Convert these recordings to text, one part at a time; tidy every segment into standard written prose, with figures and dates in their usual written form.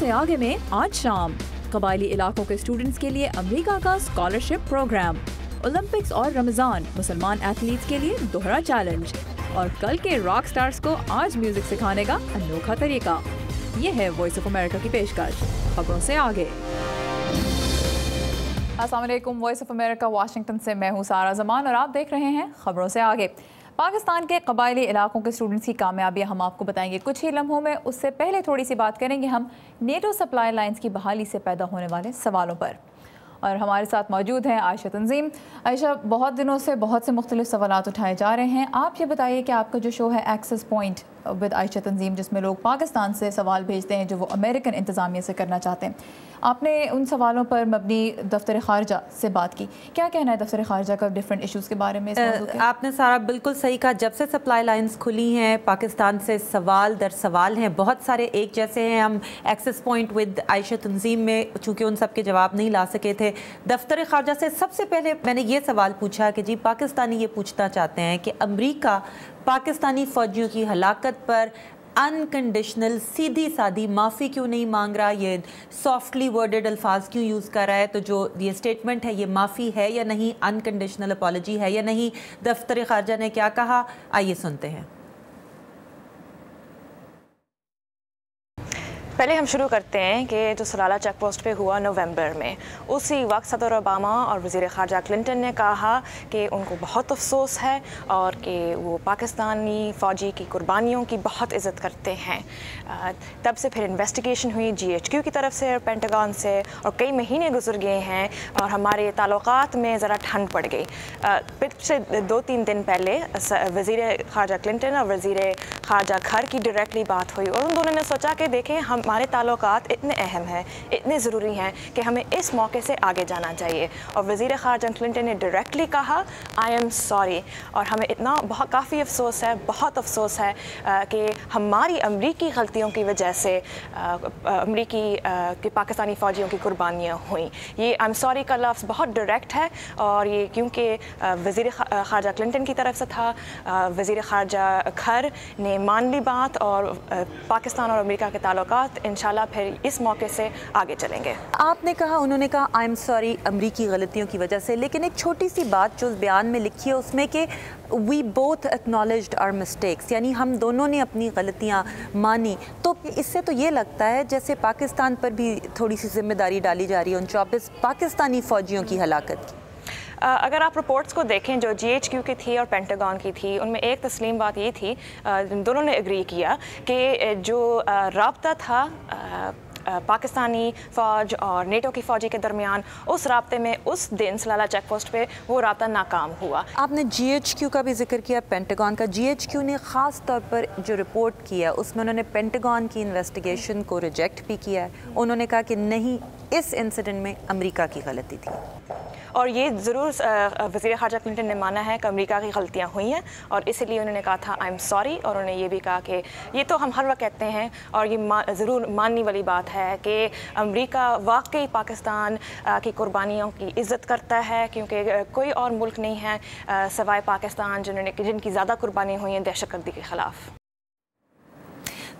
से आगे में आज शाम कबायली इलाकों के स्टूडेंट्स के लिए अमेरिका का स्कॉलरशिप प्रोग्राम, ओलंपिक्स और रमजान मुसलमान एथलीट्स के लिए दोहरा चैलेंज और कल के रॉक स्टार्स को आज म्यूजिक सिखाने का अनोखा तरीका। ये है वॉइस ऑफ अमेरिका की पेशकश, खबरों से आगे। अस्सलाम वालेकुम, वॉइस ऑफ अमेरिका वाशिंगटन से मैं हूँ सारा जमान और आप देख रहे हैं खबरों से आगे। पाकिस्तान के कबायली इलाकों के स्टूडेंट्स की कामयाबियाँ हम आपको बताएंगे कुछ ही लम्हों में। उससे पहले थोड़ी सी बात करेंगे हम नेटो सप्लाई लाइन्स की बहाली से पैदा होने वाले सवालों पर। और हमारे साथ मौजूद हैं आयशा तंजीम। आयशा, बहुत दिनों से बहुत से मुख्तलिफ सवालात उठाए जा रहे हैं। आप ये बताइए कि आपका जो शो है एक्सेस पॉइंट विद आयशा तंजीम, जिसमें लोग पाकिस्तान से सवाल भेजते हैं जो वो अमेरिकन इंतज़ामिया से करना चाहते हैं, आपने उन सवालों पर मबनी दफ्तर ख़ारजा से बात की। क्या कहना है दफ्तर ख़ारजा का डिफरेंट इशूज़ के बारे में? आपने सारा बिल्कुल सही कहा। जब से सप्लाई लाइन्स खुली हैं पाकिस्तान से सवाल दर सवाल हैं, बहुत सारे एक जैसे हैं। हम एक्सेस पॉइंट विद आयशा तंजीम में चूँकि उन सब के जवाब नहीं ला सके थे, दफ्तर ख़ारजा से सबसे पहले मैंने ये सवाल पूछा कि जी पाकिस्तानी ये पूछना चाहते हैं कि अमरीका पाकिस्तानी फ़ौजियों की हलाकत पर अनकंडीशनल सीधी सादी माफ़ी क्यों नहीं मांग रहा, ये सॉफ्टली वर्डेड अल्फाज क्यों यूज़ कर रहा है? तो जो ये स्टेटमेंट है ये माफ़ी है या नहीं, अनकंडीशनल अपॉलॉजी है या नहीं? दफ्तर ख़ारजा ने क्या कहा, आइए सुनते हैं। पहले हम शुरू करते हैं कि जो सलाला चेक पोस्ट पे हुआ नवंबर में, उसी वक्त सदर ओबामा और वज़ीर ख़ारजा क्लिंटन ने कहा कि उनको बहुत अफसोस है और कि वो पाकिस्तानी फ़ौजी की कुर्बानियों की बहुत इज़्ज़त करते हैं। तब से फिर इन्वेस्टिगेशन हुई GHQ की तरफ से और पेंटागन से, और कई महीने गुजर गए हैं और हमारे ताल्लुकात में ज़रा ठंड पड़ गई। पिछले 2-3 दिन पहले वज़ीर ख़ारजा क्लिंटन और वज़ीर ख़ारजा खर की डायरेक्टली बात हुई और उन दोनों ने सोचा कि देखें हमारे ताल्लुकात इतने अहम हैं, इतने ज़रूरी हैं कि हमें इस मौके से आगे जाना चाहिए। और वज़ीर ख़ारजा क्लिंटन ने डायरेक्टली कहा आई एम सॉरी, और हमें इतना बहुत काफ़ी अफसोस है, बहुत अफसोस है कि हमारी अमरीकी गलतियों की वजह से अमरीकी के पाकिस्तानी फ़ौजियों की कुर्बानियाँ हुई। ये आई एम सॉरी का लफ्ज़ बहुत डायरेक्ट है और ये क्योंकि वज़ीर ख़ारजा क्लिंटन की तरफ से था, वज़ीर ख़ारजा खर ने मान ली बात और पाकिस्तान और अमेरिका के ताल्लुकात इंशाल्लाह फिर इस मौके से आगे चलेंगे। आपने कहा, उन्होंने कहा आई एम सॉरी अमरीकी गलतियों की वजह से, लेकिन एक छोटी सी बात जो उस बयान में लिखी है उसमें कि we both acknowledged our mistakes, यानी हम दोनों ने अपनी गलतियाँ मानी। तो इससे तो ये लगता है जैसे पाकिस्तान पर भी थोड़ी सी जिम्मेदारी डाली जा रही है उन 24 पाकिस्तानी फ़ौजियों की हलाकत की। अगर आप रिपोर्ट्स को देखें जो GHQ की थी और पेंटागन की थी, उनमें एक तस्लीम बात ये थी, दोनों ने एग्री किया कि जो राब्ता था पाकिस्तानी फ़ौज और नेटो की फ़ौजी के दरमियान, उस राब्ते में उस दिन सलाला चेक पोस्ट पे वो राब्ता नाकाम हुआ। आपने GHQ का भी जिक्र किया, पेंटागन का। GHQ ने ख़ास तौर पर जो रिपोर्ट किया उसमें उन्होंने पेंटागन की इन्वेस्टिगेशन को रिजेक्ट भी किया है। उन्होंने कहा कि नहीं, इस इंसिडेंट में अमेरिका की गलती थी। और ये ज़रूर वज़ीर ख़ारजा क्लिंटन ने माना है कि अमेरिका की गलतियाँ हुई हैं और इसीलिए उन्होंने कहा था आई एम सॉरी। और उन्होंने ये भी कहा कि ये तो हम हर वक्त कहते हैं और ये ज़रूर मानने वाली बात है कि अमेरिका वाकई पाकिस्तान की कुर्बानियों की इज़्ज़त करता है, क्योंकि कोई और मुल्क नहीं है सवाए पाकिस्तान जिनकी ज़्यादा कुर्बानियाँ हुई हैं दहशतगर्दी के ख़िलाफ़।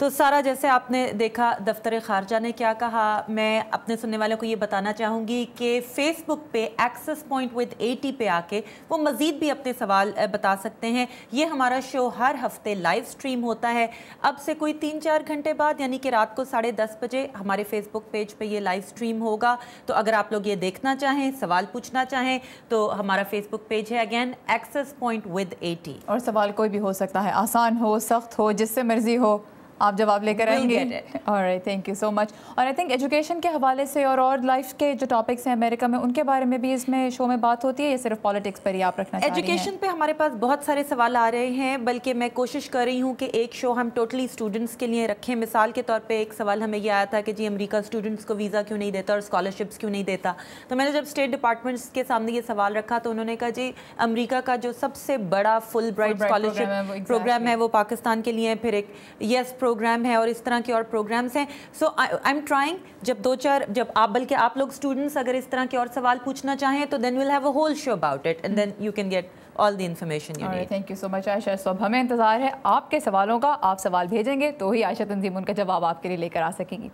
तो सारा, जैसे आपने देखा दफ्तर ख़ारजा ने क्या कहा, मैं अपने सुनने वालों को ये बताना चाहूँगी कि फ़ेसबुक पे एक्सेस पॉइंट विद AT पे आके वो मज़ीद भी अपने सवाल बता सकते हैं। ये हमारा शो हर हफ्ते लाइव स्ट्रीम होता है। अब से कोई 3-4 घंटे बाद यानी कि रात को 10:30 बजे हमारे फेसबुक पेज पे ये लाइव स्ट्रीम होगा। तो अगर आप लोग ये देखना चाहें, सवाल पूछना चाहें, तो हमारा फेसबुक पेज है again access point with AT। और सवाल कोई भी हो सकता है, आसान हो, सख्त हो, जिससे मर्जी हो, आप जवाब लेकर आएंगे। Alright, thank you so much. और आई थिंक एजुकेशन के हवाले से और लाइफ के जो टॉपिक्स हैं अमेरिका में, उनके बारे में भी इसमें शो में बात होती है या सिर्फ पॉलिटिक्स पर ही आप रखना चाह रही हैं? एजुकेशन पे हमारे पास बहुत सारे सवाल आ रहे हैं, बल्कि मैं कोशिश कर रही हूँ कि एक शो हम टोटली स्टूडेंट्स के लिए रखें। मिसाल के तौर पे एक सवाल हमें ये आया था कि जी अमेरिका स्टूडेंट्स को वीज़ा क्यों नहीं देता और स्कॉलरशिप्स क्यों नहीं देता। तो मैंने जब स्टेट डिपार्टमेंट्स के सामने ये सवाल रखा तो उन्होंने कहा जी अमेरिका का जो सबसे बड़ा फुल ब्राइट स्कॉलरशिप प्रोग्राम है वो पाकिस्तान के लिए है, फिर एक येस प्रोग्राम है और इस तरह के और प्रोग्राम्स हैं। सो आई एम ट्राइंग, जब आप बल्कि आप लोग स्टूडेंट्स अगर इस तरह के और सवाल पूछना चाहें तो then will have a whole show about it and then you can get all the information you need. Thank you so much Ayesha. So अब हमें इंतज़ार है आपके सवालों का। आप सवाल भेजेंगे तो ही आयशा तंजीम उनका जवाब आपके लिए लेकर आ सकेंगी।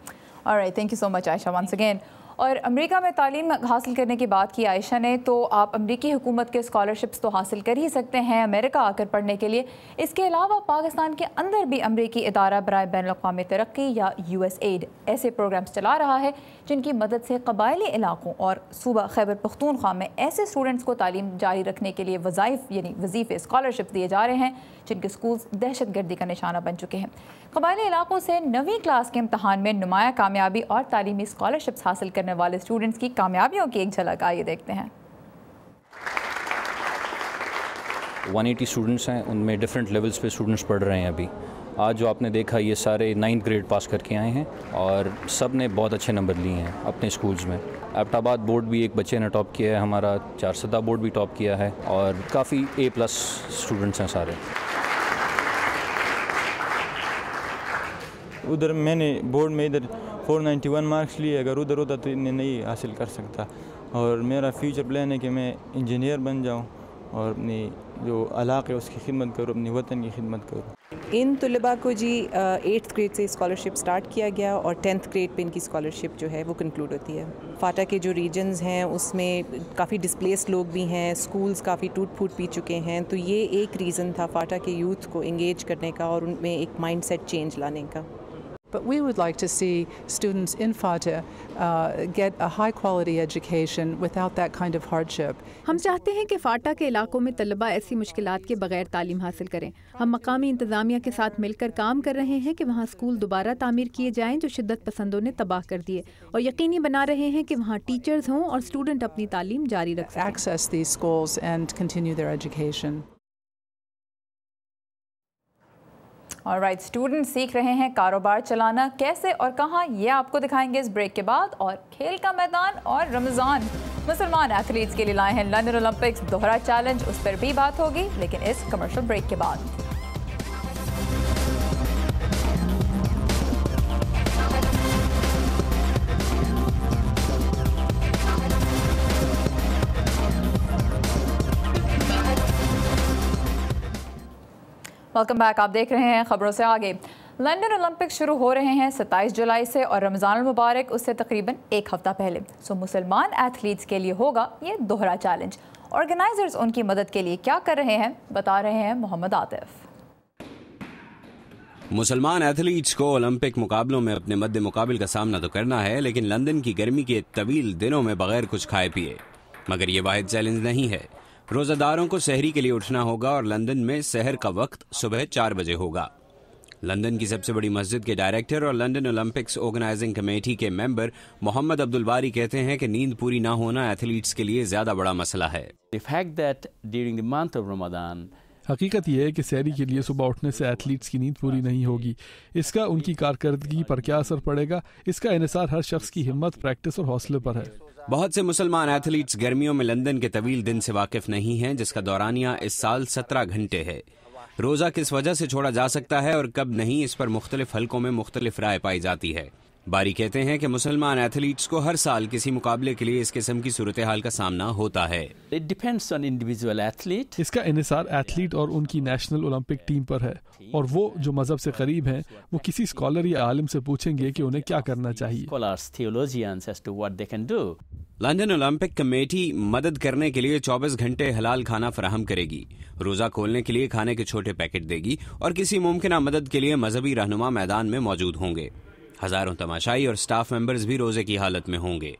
Alright, thank you so much Ayesha once again. और अमेरिका में तालीम हासिल करने की बात की आयशा ने, तो आप अमेरिकी हुकूमत के स्कॉलरशिप्स तो हासिल कर ही सकते हैं अमेरिका आकर पढ़ने के लिए। इसके अलावा पाकिस्तान के अंदर भी अमेरिकी इदारा बराए बैनुल-अक़वामी तरक्की या USAID ऐसे प्रोग्राम्स चला रहा है जिनकी मदद से कबायली इलाकों और सूबा खैबर पख्तूनख्वा में ऐसे स्टूडेंट्स को तालीम जारी रखने के लिए वज़ाइफ यानी वजीफ़े स्कॉलरशिप दिए जा रहे हैं जिनके स्कूल्स दहशत गर्दी का निशाना बन चुके हैं। कबायली इलाकों से 9वीं क्लास के इम्तहान में नुमाया कामयाबी और तालीमी स्कॉलरशिप्स हासिल करने वाले स्टूडेंट्स की कामयाबियों की एक झलक आइए देखते हैं। 180 स्टूडेंट्स हैं, उनमें डिफरेंट लेवल्स पे स्टूडेंट्स पढ़ रहे हैं अभी। आज जो आपने देखा ये सारे 9th ग्रेड पास करके आए हैं और सब ने बहुत अच्छे नंबर लिए हैं अपने स्कूल्स में। एबटाबाद बोर्ड भी एक बच्चे ने टॉप किया है, हमारा चारसदा बोर्ड भी टॉप किया है और काफ़ी A+ स्टूडेंट्स हैं सारे। उधर मैंने बोर्ड में इधर 491 मार्क्स लिए, अगर उधर होता तो इन्हें नहीं हासिल कर सकता। और मेरा फ्यूचर प्लान है कि मैं इंजीनियर बन जाऊं और अपनी जो इलाक़े है उसकी खिदमत करूं, अपनी वतन की खिदमत करूं। इन तलबा को जी 8th ग्रेड से स्कॉलरशिप स्टार्ट किया गया और 10th ग्रेड पे इनकी स्कॉलरशिप जो है वो कंक्लूड होती है। फाटा के जो रीजन्स हैं उसमें काफ़ी डिस्प्लेस्ड लोग भी हैं, स्कूल्स काफ़ी टूट फूट पी चुके हैं, तो ये एक रीज़न था फाटा के यूथ को इंगेज करने का और उनमें एक माइंडसेट चेंज लाने का। But we would like to see students in FATA get a high quality education without that kind of hardship. हम चाहते हैं कि फाटा के इलाकों में तलबा ऐसी मुश्किलात के बगैर तालीम हासिल करें। हम मकामी इंतज़ामिया के साथ मिलकर काम कर रहे हैं कि वहाँ स्कूल दोबारा तामीर किए जाएं जो शिद्दत पसंदों ने तबाह कर दिए, और यकीनी बना रहे हैं कि वहाँ टीचर्स हों और स्टूडेंट अपनी तालीम जारी रख सकें। Access these schools and continue their education. Alright, student सीख रहे हैं कारोबार चलाना, कैसे और कहाँ ये आपको दिखाएंगे इस ब्रेक के बाद। और खेल का मैदान और रमज़ान मुसलमान एथलीट्स के लिए लाए हैं लंदन ओलंपिक्स दोहरा चैलेंज, उस पर भी बात होगी लेकिन इस कमर्शियल ब्रेक के बाद। वेलकम बैक, आप देख रहे हैं खबरों से आगे। लंदन ओलंपिक्स शुरू हो रहे हैं 27 जुलाई से और रमज़ान मुबारक उससे तकरीबन एक हफ्ता पहले। सो मुसलमान एथलीट्स के लिए होगा ये दोहरा चैलेंज। ऑर्गेनाइजर्स उनकी मदद के लिए क्या कर रहे हैं, बता रहे हैं मोहम्मद आतिफ। मुसलमान एथलीट्स को ओलंपिक मुकाबलों में अपने मद्दे मुकाबिल का सामना तो करना है, लेकिन लंदन की गर्मी के तवील दिनों में बगैर कुछ खाए पिए। मगर ये वाहिद चैलेंज नहीं है। रोज़ादारों को सहरी के लिए उठना होगा और लंदन में सहर का वक्त सुबह 4 बजे होगा। लंदन की सबसे बड़ी मस्जिद के डायरेक्टर और लंदन ओलंपिक्स ऑर्गेनाइजिंग कमेटी के मेंबर मोहम्मद अब्दुल बारी कहते हैं कि नींद पूरी ना होना एथलीट्स के लिए ज्यादा बड़ा मसला है। हकीकत यह है कि सहरी के लिए सुबह उठने से एथलीट्स की नींद पूरी नहीं होगी। इसका उनकी कारकर्दगी पर क्या असर पड़ेगा, इसका इन्हिसार हर शख्स की हिम्मत, प्रैक्टिस और हौसले पर है। बहुत से मुसलमान एथलीट्स गर्मियों में लंदन के तवील दिन से वाकिफ नहीं हैं, जिसका दौरानिया इस साल 17 घंटे है। रोजा किस वजह से छोड़ा जा सकता है और कब नहीं, इस पर मुख्तलिफ हलकों में मुख्तलिफ राय पाई जाती है। बारी कहते हैं कि मुसलमान एथलीट्स को हर साल किसी मुकाबले के लिए इस किस्म की सूरत हाल का सामना होता है। It depends on individual athlete. इसका इन्हिसार एथलीट और उनकी नेशनल ओलंपिक टीम पर है, और वो जो मजहब से करीब हैं वो किसी स्कॉलर या आलिम से पूछेंगे कि उन्हें क्या करना चाहिए। Scholars, theologians as to what they can do. London Olympic committee मदद करने के लिए 24 घंटे हलाल खाना फराहम करेगी, रोजा खोलने के लिए खाने के छोटे पैकेट देगी और किसी मुमकिन मदद के लिए मजहबी रहनुमा मैदान में मौजूद होंगे। हजारों तमाशाई और स्टाफ मेंबर्स भी रोजे की हालत में होंगे।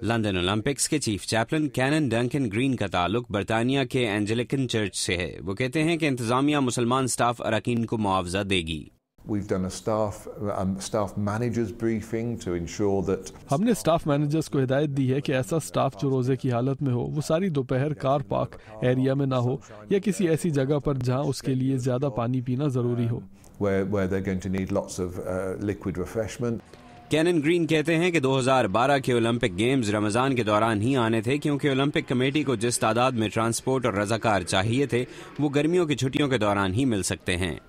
लंदन ओलंपिक्स के chief chaplain Canon Duncan Green का ताल्लुक बरतानिया के एंजेलिकन चर्च से है। वो कहते हैं कि इंतजामिया मुसलमान स्टाफ अरकान को मुआवजा देगी। We've done a staff managers briefing to ensure that हमने स्टाफ मैनेजर्स को हिदायत दी है कि ऐसा स्टाफ जो रोजे की हालत में हो वो सारी दोपहर कार पार्क एरिया में ना हो या किसी ऐसी जगह पर जहां उसके लिए ज्यादा पानी पीना जरूरी हो। where they're going to need lots of liquid refreshment. Canon Green कहते हैं कि 2012 के ओलंपिक गेम्स रमजान के दौरान ही आने थे, क्योंकि ओलंपिक कमेटी को जिस तादाद में ट्रांसपोर्ट और रजाकार चाहिए थे वो गर्मियों की छुट्टियों के दौरान ही मिल सकते हैं।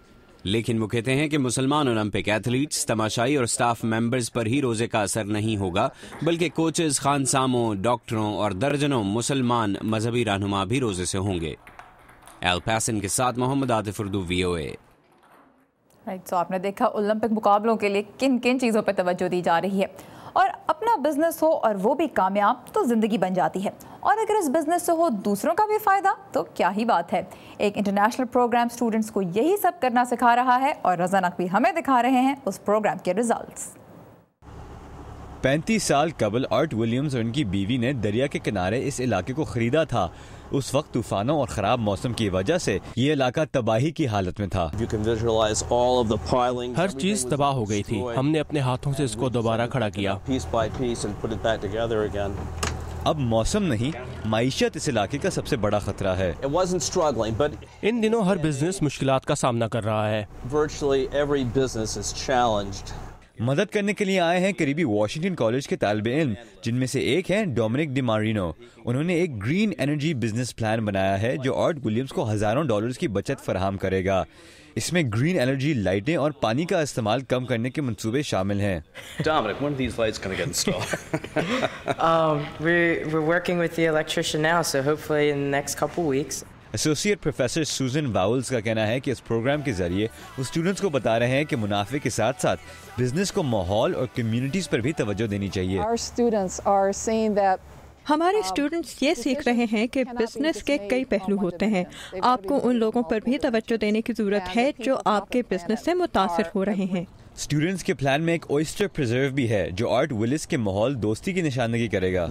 लेकिन वो कहते हैं कि मुसलमान ओलंपिक एथलीट्स, तमाशाई और स्टाफ मेंबर्स पर ही रोजे का असर नहीं होगा, बल्कि कोचेस, खानसामों, डॉक्टरों और दर्जनों मुसलमान मजहबी रहनुमा भी रोजे से होंगे। एल पैसन के साथ मोहम्मद आतिफ, उर्दू, VOA। सो आपने देखा ओलंपिक मुकाबलों के लिए किन किन चीज़ों पर तवज्जो दी जा रही है। और अपना बिजनेस हो और वो भी कामयाब तो ज़िंदगी बन जाती है, और अगर इस बिजनेस से हो दूसरों का भी फ़ायदा तो क्या ही बात है। एक इंटरनेशनल प्रोग्राम स्टूडेंट्स को यही सब करना सिखा रहा है, और रज़ा नकवी हमें दिखा रहे हैं उस प्रोग्राम के रिजल्ट्स। 35 साल कबल आर्ट विलियम्स और उनकी बीवी ने दरिया के किनारे इस इलाके को खरीदा था। उस वक्त तूफानों और ख़राब मौसम की वजह से ये इलाका तबाही की हालत में था। हर चीज़ तबाह हो गई थी। हमने अपने हाथों से इसको दोबारा खड़ा किया। अब मौसम नहीं, माईशत इस इलाके का सबसे बड़ा खतरा है। इन दिनों हर बिजनेस मुश्किलात का सामना कर रहा है। मदद करने के लिए आए हैं करीबी वाशिंगटन कॉलेज के तालिबे इल्म, जिनमें से एक हैं डोमिनिक डी मारिनो। उन्होंने एक ग्रीन एनर्जी बिजनेस प्लान बनाया है जो आर्ट विलियम्स को हज़ारों डॉलर्स की बचत फराहम करेगा। इसमें ग्रीन एनर्जी लाइटें और पानी का इस्तेमाल कम करने के मंसूबे शामिल हैं। Dominic, when are these lights going to get installed? We're working with the electrician now, so hopefully in the next couple weeks. Associate professor सूजन वाउल्स का कहना है कि इस प्रोग्राम के जरिए वो स्टूडेंट्स को बता रहे हैं कि मुनाफे के साथ साथ बिजनेस को माहौल और कम्युनिटीज पर भी तवज्जो देनी चाहिए। हमारे स्टूडेंट्स ये सीख रहे हैं कि बिजनेस के कई पहलू होते हैं। आपको उन लोगों पर भी तवज्जो देने की जरूरत है जो आपके बिजनेस से मुतासिर हो रहे हैं। स्टूडेंट्स के प्लान में एक ऑयस्टर प्रिजर्व भी है जो आर्ट विलिस के माहौल दोस्ती की निशानदेही करेगा।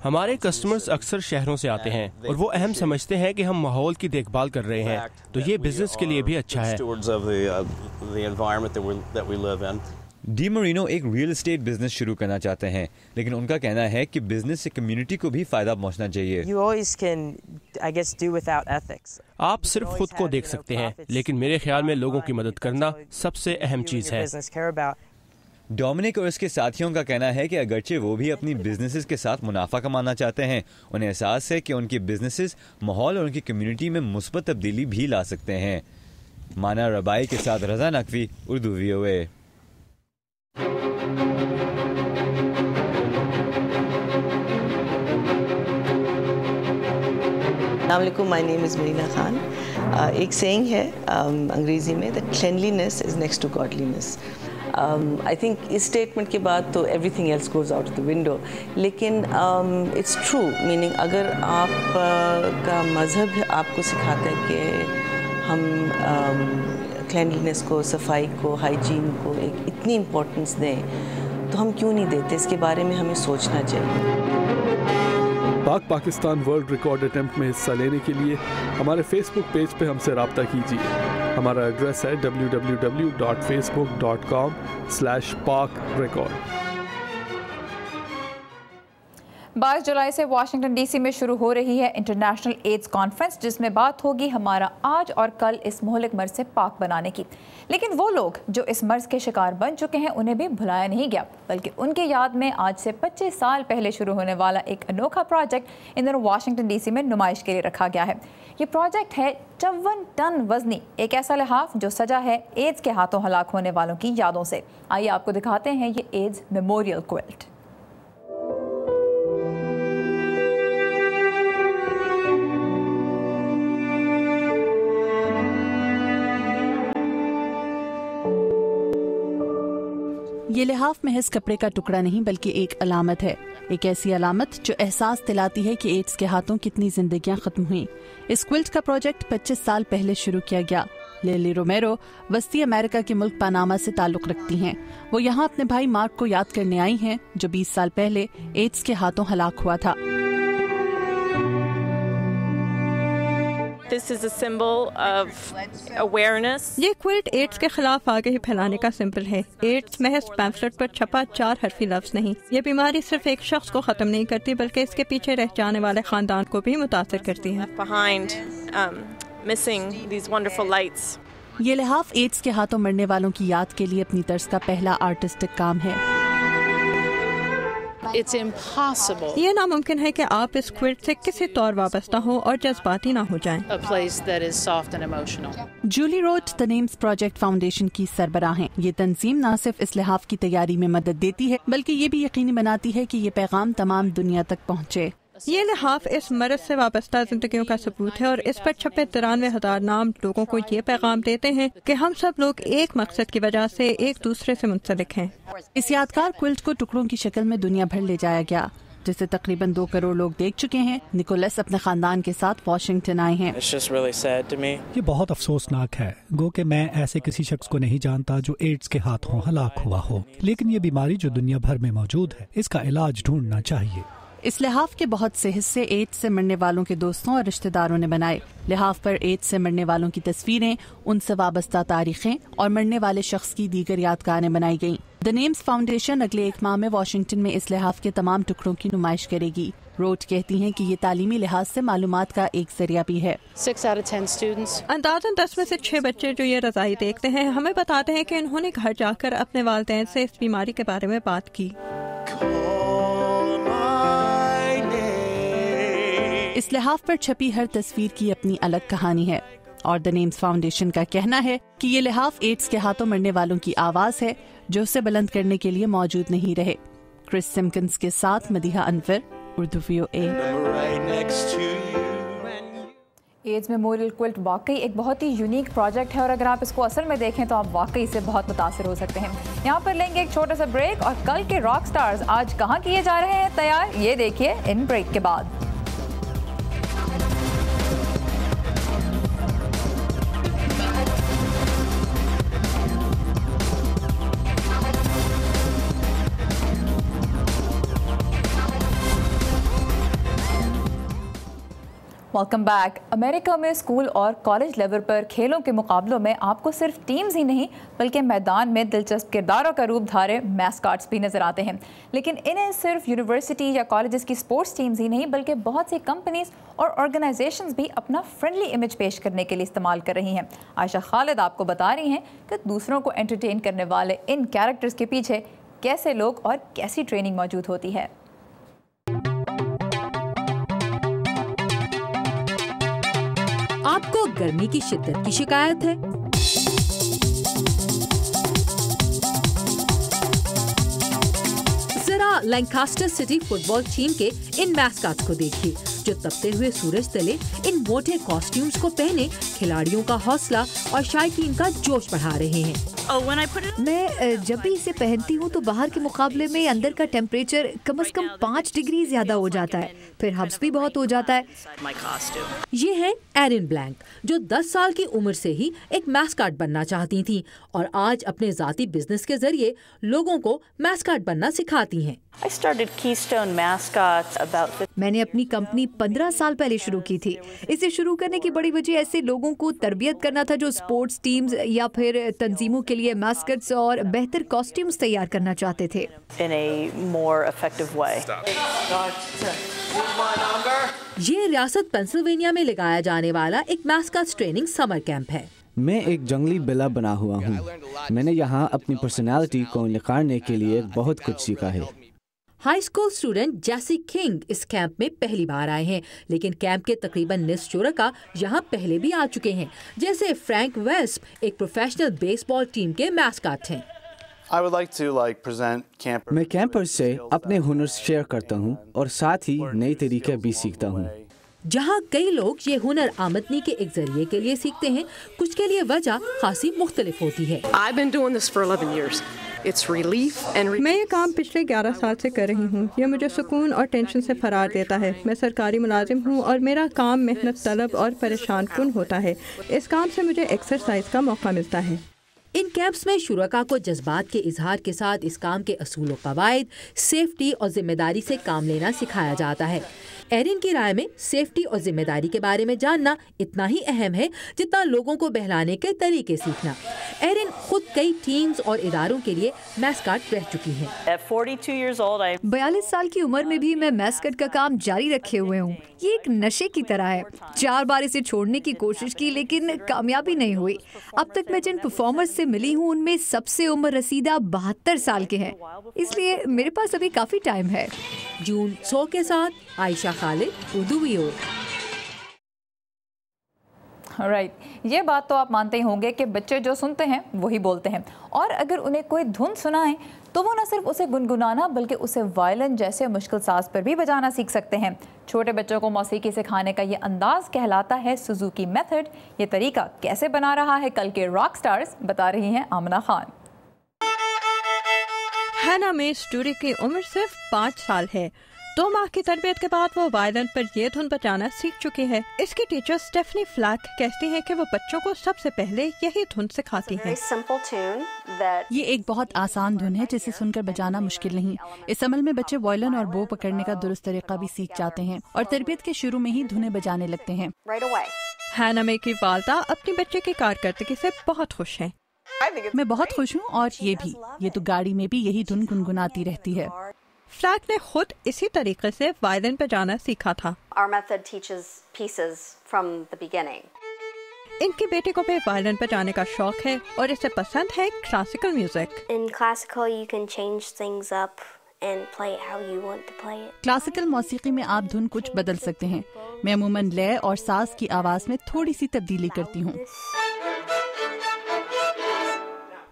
हमारे कस्टमर्स अक्सर शहरों से आते हैं और वो अहम समझते हैं कि हम माहौल की देखभाल कर रहे हैं, तो ये बिजनेस के लिए भी अच्छा है। डी मोरिनो एक रियल एस्टेट बिजनेस शुरू करना चाहते हैं, लेकिन उनका कहना है कि बिजनेस से कम्युनिटी को भी फायदा पहुंचना चाहिए। आप सिर्फ खुद को देख सकते हैं, लेकिन मेरे ख्याल में लोगों की मदद करना सबसे अहम चीज़ है। डोमिनिक और उसके साथियों का कहना है कि अगरचे वो भी अपनी बिजनेसेस के साथ मुनाफा कमाना चाहते हैं, उन्हें एहसास है कि उनकी बिजनेसेस माहौल और उनकी कम्युनिटी में मुस्बत तब्दीली भी ला सकते हैं। माना रबाई के साथ रज़ा नकवी, उर्दू VOA। अस्सलामुअलैकुम, my name is Marina Khan. एक सेइंग है अंग्रेज़ी में, that cleanliness is next to godliness. I think इस स्टेटमेंट के बाद तो everything else goes out the window, लेकिन इट्स ट्रू, मीनिंग अगर आप का मज़हब आपको सिखाता है कि हम क्लेanliness को, सफाई को, हाइजीन को एक इतनी इम्पोर्टेंस दें, तो हम क्यों नहीं देते? इसके बारे में हमें सोचना चाहिए। पाकिस्तान वर्ल्ड रिकॉर्ड अटेम्प्ट में हिस्सा लेने के लिए हमारे फेसबुक पेज पे हमसे रब्ता कीजिए। हमारा एड्रेस है www.facebook.com/pakrecord। 22 जुलाई से वाशिंगटन DC में शुरू हो रही है इंटरनेशनल एड्स कॉन्फ्रेंस, जिसमें बात होगी हमारा आज और कल इस मोहलिक मर्ज से पाक बनाने की। लेकिन वो लोग जो इस मर्ज के शिकार बन चुके हैं उन्हें भी भुलाया नहीं गया, बल्कि उनकी याद में आज से 25 साल पहले शुरू होने वाला एक अनोखा प्रोजेक्ट इन दिनों वाशिंगटन DC में नुमाइश के लिए रखा गया है। ये प्रोजेक्ट है 54 टन वजनी एक ऐसा लिहाफ जो सजा है एड्स के हाथों हलाक होने वालों की यादों से। आइए आपको दिखाते हैं ये एड्स मेमोरियल क्विल्ट। ये लिहाफ महज कपड़े का टुकड़ा नहीं बल्कि एक अलामत है, एक ऐसी अलामत जो एहसास दिलाती है कि एड्स के हाथों कितनी जिंदगियां खत्म हुई। इस क्विल्ट का प्रोजेक्ट 25 साल पहले शुरू किया गया। लिली रोमेरो वस्ती अमेरिका के मुल्क पनामा से ताल्लुक रखती हैं। वो यहाँ अपने भाई मार्क को याद करने आई हैं जो 20 साल पहले एड्स के हाथों हलाक हुआ था। This is a symbol of awareness. ये क्विल्ट एड्स के खिलाफ आगे फैलाने का सिंबल है। एड्स महज पैम्फलेट पर छपा 4 हरफी लफ्ज नहीं। ये बीमारी सिर्फ एक शख्स को खत्म नहीं करती बल्कि इसके पीछे रह जाने वाले खानदान को भी मुतासिर करती है। Behind missing these wonderful lights. ये लिहाफ एड्स के हाथों मरने वालों की याद के लिए अपनी तर्ज का पहला आर्टिस्टिक काम है। It's impossible. ये नामुमकिन है कि आप इस क्विल्ट से किसी तौर वाबस्ता हो और जज्बाती ना हो जाएं। A place that is soft and emotional. Julie Rhoad the Names Project Foundation की सरबराह हैं। ये तंजीम न सिर्फ इस लिहाफ की तैयारी में मदद देती है बल्कि ये भी यकीनी बनाती है कि ये पैगाम तमाम दुनिया तक पहुँचे। ये लिहाफ इस मरज से वाबस्ता जिंदगियों का सबूत है और इस पर छपे 93,000 नाम लोगों को ये पैगाम देते हैं कि हम सब लोग एक मकसद की वजह से एक दूसरे से मुंसलिक हैं। इस यादगार क्विल्ट को टुकड़ों की शक्ल में दुनिया भर ले जाया गया, जिसे तकरीबन 2 करोड़ लोग देख चुके हैं। निकोलस अपने खानदान के साथ वॉशिंगटन आए हैं। ये बहुत अफसोसनाक है, गो कि मैं ऐसे किसी शख्स को नहीं जानता जो एड्स के हाथों हलाक हुआ हो, लेकिन ये बीमारी जो दुनिया भर में मौजूद है, इसका इलाज ढूंढना चाहिए। इस लिहाफ के बहुत से हिस्से एड्स से मरने वालों के दोस्तों और रिश्तेदारों ने बनाए। लिहाफ पर एड्स से मरने वालों की तस्वीरें, उनसे वाबस्ता तारीखें और मरने वाले शख्स की दीगर यादगारें बनाई गईं। द नेम्स फाउंडेशन अगले 1 माह में वाशिंगटन में इस लिहाफ के तमाम टुकड़ों की नुमाइश करेगी। रोड कहती हैं कि ये तालीमी लिहाज से मालूमात का एक जरिया भी है। 6 out of 10 students अंदाज़न 10 में से 6 बच्चे जो ये रज़ाई देखते हैं हमें बताते हैं कि उन्होंने घर जाकर अपने वालिदैन से इस बीमारी के बारे में बात की। इस लिहाफ पर छपी हर तस्वीर की अपनी अलग कहानी है और द नेम्स फाउंडेशन का कहना है कि ये लिहाफ एड्स के हाथों मरने वालों की आवाज है जो उसे बुलंद करने के लिए मौजूद नहीं रहे। क्रिस सिम्किंस के साथ Madiha Anwar, Urdu VOA। AIDS memorial quilt वाकई एक बहुत ही यूनिक प्रोजेक्ट है और अगर आप इसको असल में देखें तो आप वाकई से बहुत मुतासिर हो सकते हैं। यहाँ पर लेंगे एक छोटा सा ब्रेक और कल के रॉक स्टार्स आज कहाँ किए जा रहे हैं तैयार, ये देखिए इन ब्रेक के बाद। Welcome back. अमेरिका में स्कूल और कॉलेज लेवल पर खेलों के मुकाबलों में आपको सिर्फ टीम्स ही नहीं बल्कि मैदान में दिलचस्प किरदारों का रूप धारे मैस्कॉट्स भी नजर आते हैं। लेकिन इन्हें सिर्फ यूनिवर्सिटी या कॉलेजेस की स्पोर्ट्स टीम्स ही नहीं बल्कि बहुत सी कंपनीज और ऑर्गेनाइजेशंस भी अपना फ्रेंडली इमेज पेश करने के लिए इस्तेमाल कर रही हैं। आयशा खालिद आपको बता रही हैं कि दूसरों को एंटरटेन करने वाले इन कैरेक्टर्स के पीछे कैसे लोग और कैसी ट्रेनिंग मौजूद होती है। आपको गर्मी की शिद्दत की शिकायत है? जरा लैंकास्टर सिटी फुटबॉल टीम के इन मैस्कॉट्स को देखिए जो तपते हुए सूरज तले इन मोटे कॉस्ट्यूम्स को पहने खिलाड़ियों का हौसला और शायकीन का जोश बढ़ा रहे हैं। मैं जब भी इसे पहनती हूँ तो बाहर के मुकाबले में अंदर का टेम्परेचर कम से कम 5 डिग्री ज्यादा हो जाता है, फिर हब्स भी बहुत हो जाता है। ये है एरिन ब्लैंक जो 10 साल की उम्र से ही एक मैस्कॉट बनना चाहती थी और आज अपने जाती बिजनेस के जरिए लोगों को मैस्कॉट बनना सिखाती हैं। मैंने अपनी कंपनी 15 साल पहले शुरू की थी। इसे शुरू करने की बड़ी वजह ऐसे लोगों को तरबियत करना था जो स्पोर्ट्स टीम्स या फिर तंजीमों के लिए मैस्कट्स और बेहतर कॉस्ट्यूम्स तैयार करना चाहते थे। ये रियासत पेंसिल्वेनिया में लगाया जाने वाला एक मैस्कॉट ट्रेनिंग समर कैंप है। मैं एक जंगली बिल्ला बना हुआ हूँ। मैंने यहाँ अपनी पर्सनालिटी को निखारने के लिए बहुत कुछ सीखा है। हाई स्कूल स्टूडेंट जैसी किंग इस कैंप में पहली बार आए हैं, लेकिन कैंप के तकरीबन निस्फ शुरका यहाँ पहले भी आ चुके हैं, जैसे फ्रैंक वेस्प एक प्रोफेशनल बेसबॉल टीम के मैस्कॉट हैं। मैं कैंपर से अपने हुनर शेयर करता हूँ और साथ ही नए तरीके भी सीखता हूँ। जहाँ कई लोग ये हुनर आमदनी के एक जरिए के लिए सीखते हैं, कुछ के लिए वजह खासी मुख्तलिफ होती है। मैं ये काम पिछले 11 साल से कर रही हूँ। ये मुझे सुकून और टेंशन से फरार देता है। मैं सरकारी मुलाजिम हूँ और मेरा काम मेहनत तलब और परेशान कुन होता है। इस काम से मुझे एक्सरसाइज का मौका मिलता है। इन कैंप्स में शुरका को जज्बात के इजहार के साथ इस काम के असूल व कवायद, सेफ्टी और जिम्मेदारी से काम लेना सिखाया जाता है। एरिन की राय में सेफ्टी और जिम्मेदारी के बारे में जानना इतना ही अहम है जितना लोगों को बहलाने के तरीके सीखना। एरिन खुद कई टीम्स और इदारों के लिए मैस्कॉट रह चुकी हैं। 42 साल की उम्र में भी मैं मैस्कॉट का काम जारी रखे हुए हूँ। ये एक नशे की तरह है। 4 बार इसे छोड़ने की कोशिश की लेकिन कामयाबी नहीं हुई। अब तक मैं जिन परफॉर्मर्स से मिली हूँ उनमें सबसे उम्र रसीदा 72 साल के हैं, इसलिए मेरे पास अभी काफी टाइम है। जून 100 के साथ आयशा खालिद, उर्दू VOA। राइट, ये बात तो आप मानते ही होंगे कि बच्चे जो सुनते हैं वही बोलते हैं, और अगर उन्हें कोई धुन सुनाएं तो वो न सिर्फ उसे गुनगुनाना बल्कि उसे वायलिन जैसे मुश्किल साज पर भी बजाना सीख सकते हैं। छोटे बच्चों को मौसीकी सिखाने का ये अंदाज कहलाता है सुजुकी मेथड। ये तरीका कैसे बना रहा है कल के रॉक स्टार्स, बता रही हैं आमना खान। हैना में स्टूरी की उम्र सिर्फ 5 साल है। 2 माह की तरबियत के बाद वो वायलिन पर ये धुन बजाना सीख चुकी है। इसकी टीचर स्टेफनी फ्लैक कहती हैं कि वो बच्चों को सबसे पहले यही धुन सिखाती हैं। ये एक बहुत आसान धुन है जिसे सुनकर बजाना मुश्किल नहीं। इस अमल में बच्चे वायलिन और बो पकड़ने का दुरुस्त तरीका भी सीख जाते हैं और तरबियत के शुरू में ही धुनें बजाने लगते हैं। हैना में की वालदा अपनी बच्चे की कारकर्दगी से बहुत खुश हैं। मैं बहुत खुश हूँ और ये भी, ये तो गाड़ी में भी यही धुन गुनगुनाती रहती है। फ्लैक ने खुद इसी तरीके से वायलिन बजाना सीखा था। इनके बेटे को भी वायलिन बजाने का शौक है और इसे पसंद है क्लासिकल म्यूजिक। क्लासिकल मौसीकी में आप धुन कुछ बदल सकते हैं। मैं अमूमन लय और साज की आवाज में थोड़ी सी तब्दीली करती हूँ।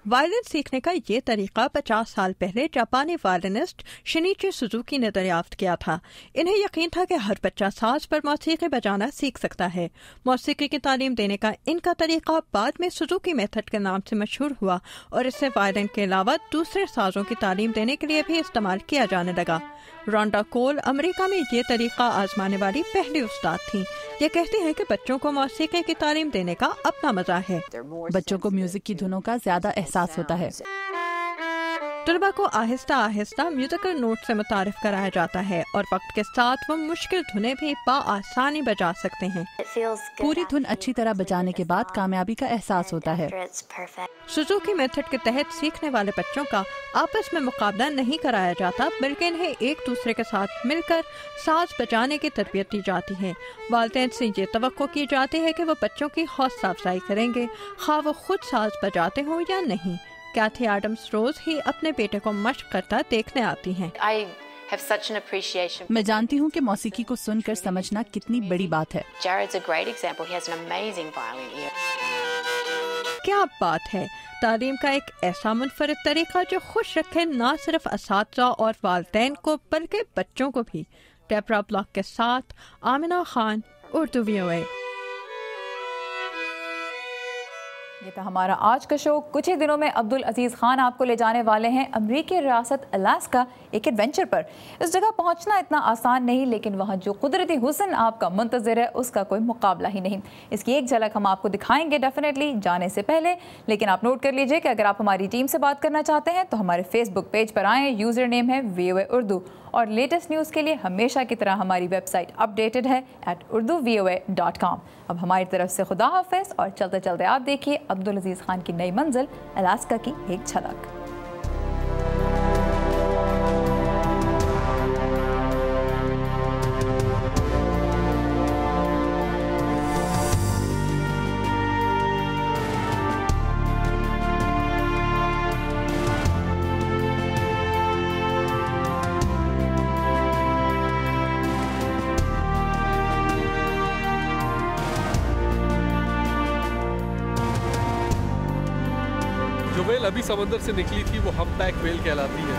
वायलिन सीखने का ये तरीका 50 साल पहले जापानी वायलिनिस्ट शिनिची सुजुकी ने दरियाफ्त किया था। इन्हें यकीन था कि हर बच्चा साज पर मौसीकी बजाना सीख सकता है। मौसीकी की तालीम देने का इनका तरीका बाद में सुजुकी मेथड के नाम से मशहूर हुआ और इसे वायलिन के अलावा दूसरे साजों की तालीम देने के लिए भी इस्तेमाल किया जाने लगा। रोंडा कोल अमेरिका में ये तरीका आजमाने वाली पहली उस्ताद थी। ये कहती हैं कि बच्चों को मौसीकी की तालीम देने का अपना मजा है। बच्चों को म्यूजिक की धुनों का ज्यादा एहसास होता है। तलबा को आहिस्ता आहिस्ता म्यूजिकल नोट से मुतारिफ कराया जाता है और वक्त के साथ वो मुश्किल धुनें भी बआसानी बजा सकते हैं। पूरी धुन अच्छी तरह बजाने के बाद कामयाबी का एहसास होता है। सुजुकी मेथड के तहत सीखने वाले बच्चों का आपस में मुकाबला नहीं कराया जाता बल्कि इन्हें एक दूसरे के साथ मिलकर साज बजाने की तरबियत दी जाती है। वालिदैन से ये तवक्को की जाती है कि वो बच्चों की हौसला अफजाई करेंगे, खा वो खुद साज बजाते हों या नहीं। कैथी एडम्स रोज ही अपने बेटे को मशक करता देखने आती हैं। मैं जानती हूँ कि मौसीकी को सुनकर समझना कितनी बड़ी बात है। क्या बात है, तालीम का एक ऐसा मुनफरिद तरीका जो खुश रखे न सिर्फ असातिज़ा और वालिदैन को बल्कि बच्चों को भी। डेबरा ब्लॉक के साथ आमिना खान, उर्दू VOA। ये था हमारा आज का शो। कुछ ही दिनों में अब्दुल अजीज़ खान आपको ले जाने वाले हैं अमेरिकी रियासत अलास्का एक एडवेंचर पर। इस जगह पहुंचना इतना आसान नहीं, लेकिन वहां जो कुदरती हुस्न आपका मुंतज़िर है उसका कोई मुकाबला ही नहीं। इसकी एक झलक हम आपको दिखाएंगे डेफिनेटली जाने से पहले, लेकिन आप नोट कर लीजिए कि अगर आप हमारी टीम से बात करना चाहते हैं तो हमारे फेसबुक पेज पर आएँ। यूज़र नेम है VOA उर्दू और लेटेस्ट न्यूज़ के लिए हमेशा की तरह हमारी वेबसाइट अपडेटेड है @urduvoa.com। अब हमारी तरफ से खुदा हाफिज़ और चलते चलते आप देखिए अब्दुल अजीज़ खान की नई मंजिल अलास्का की एक झलक। जो वेल अभी समंदर से निकली थी वो हम्पबैक वेल कहलाती है।